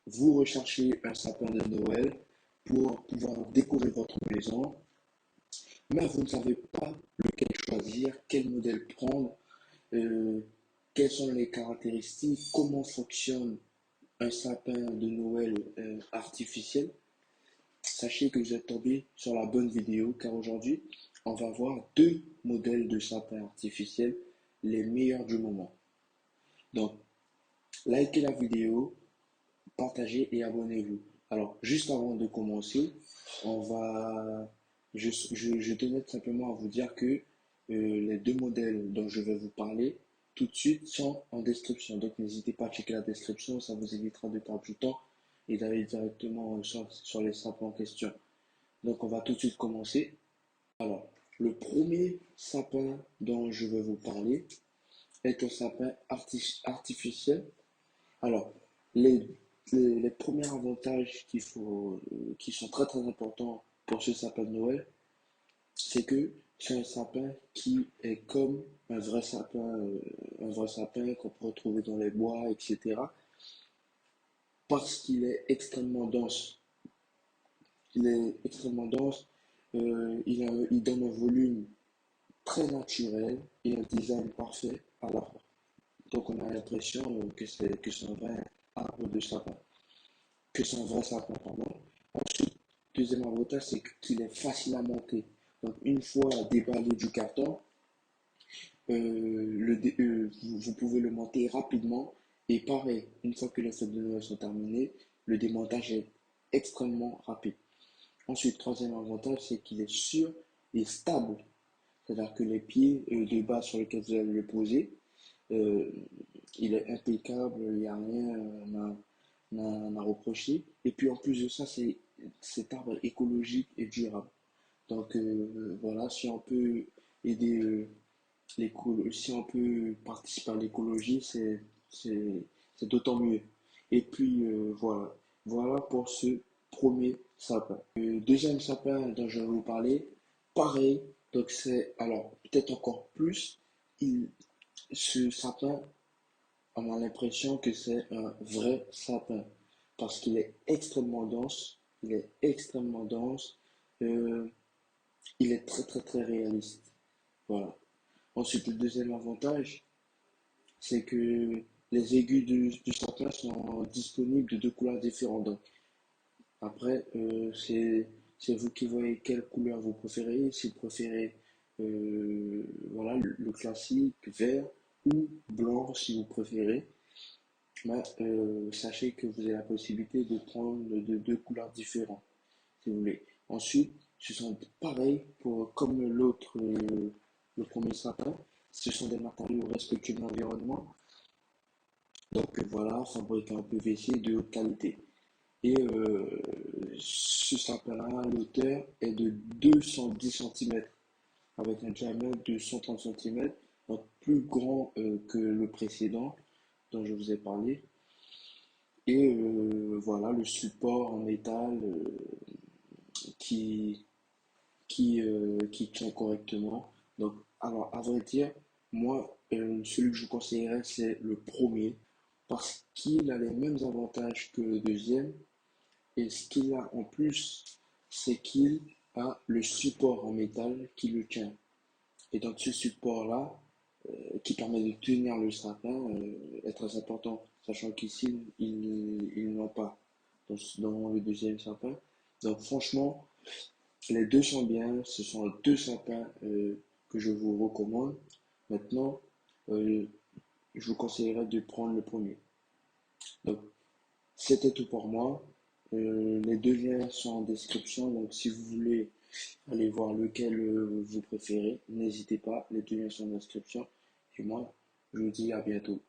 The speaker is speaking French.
vous recherchez un sapin de Noël pour pouvoir décorer votre maison, mais vous ne savez pas lequel choisir, quel modèle prendre, euh, quelles sont les caractéristiques, comment fonctionne un sapin de Noël artificiel. Sachez que vous êtes tombé sur la bonne vidéo car aujourd'hui, on va voir deux modèles de sapins artificiels, les meilleurs du moment. Donc, likez la vidéo, partagez et abonnez-vous. Alors, juste avant de commencer, on va, je tenais simplement à vous dire que les deux modèles dont je vais vous parler tout de suite sont en description. Donc, n'hésitez pas à checker la description, ça vous évitera de perdre du temps et d'aller directement sur les sapins en question. Donc, on va tout de suite commencer. Alors, le premier sapin dont je vais vous parler est un sapin artificiel. Alors, les, les premiers avantages qui sont très très importants pour ce sapin de Noël, c'est que c'est un sapin qui est comme un vrai sapin qu'on peut retrouver dans les bois, etc. Parce qu'il est extrêmement dense. Il est extrêmement dense, il donne un volume très naturel et un design parfait à la fois. Donc on a l'impression que c'est un vrai arbre de sapin, que c'est un vrai sapin, pardon. Ensuite, deuxième avantage, c'est qu'il est facile à monter. Donc une fois déballé du carton, vous pouvez le monter rapidement. Et pareil, une fois que les fêtes de Noël sont terminées, le démontage est extrêmement rapide. Ensuite, troisième avantage, c'est qu'il est sûr et stable. C'est-à-dire que les pieds de bas sur lesquels vous allez le poser, euh, il est impeccable, il n'y a rien à reprocher. Et puis en plus de ça, cet arbre est écologique et durable. Donc voilà, si on peut aider si on peut participer à l'écologie, c'est d'autant mieux. Et puis voilà pour ce premier sapin. Le deuxième sapin dont je vais vous parler, pareil, donc c'est alors peut-être encore plus, il, ce sapin, on a l'impression que c'est un vrai sapin parce qu'il est extrêmement dense, il est extrêmement dense, euh, il est très très très réaliste. Voilà. Ensuite, le deuxième avantage, c'est que les aiguilles du sapin sont disponibles de deux couleurs différentes. Donc, après, c'est vous qui voyez quelle couleur vous préférez. Si vous préférez voilà, le classique vert ou blanc si vous préférez. Mais sachez que vous avez la possibilité de prendre de deux couleurs différentes si vous voulez. Ensuite, ce sont pareils comme l'autre, le premier sapin. Ce sont des matériaux respectueux de l'environnement. Donc voilà, fabriqué en PVC de haute qualité. Et ce sapin-là, l'auteur est de 210 cm avec un diamètre de 130 cm, donc plus grand que le précédent dont je vous ai parlé. Et voilà, le support en métal qui, qui tient correctement. Donc, alors, à vrai dire, moi, celui que je vous conseillerais, c'est le premier, parce qu'il a les mêmes avantages que le deuxième, et ce qu'il a en plus, c'est qu'il a le support en métal qui le tient. Et donc, ce support-là, qui permet de tenir le sapin, est très important, sachant qu'ici, ils n'ont pas dans le deuxième sapin. Donc, franchement, les deux sont bien, ce sont deux sapins que je vous recommande. Maintenant, euh, je vous conseillerais de prendre le premier. Donc, c'était tout pour moi. Les deux liens sont en description, donc si vous voulez aller voir lequel vous préférez, n'hésitez pas, les deux liens sont en description. Et moi, je vous dis à bientôt.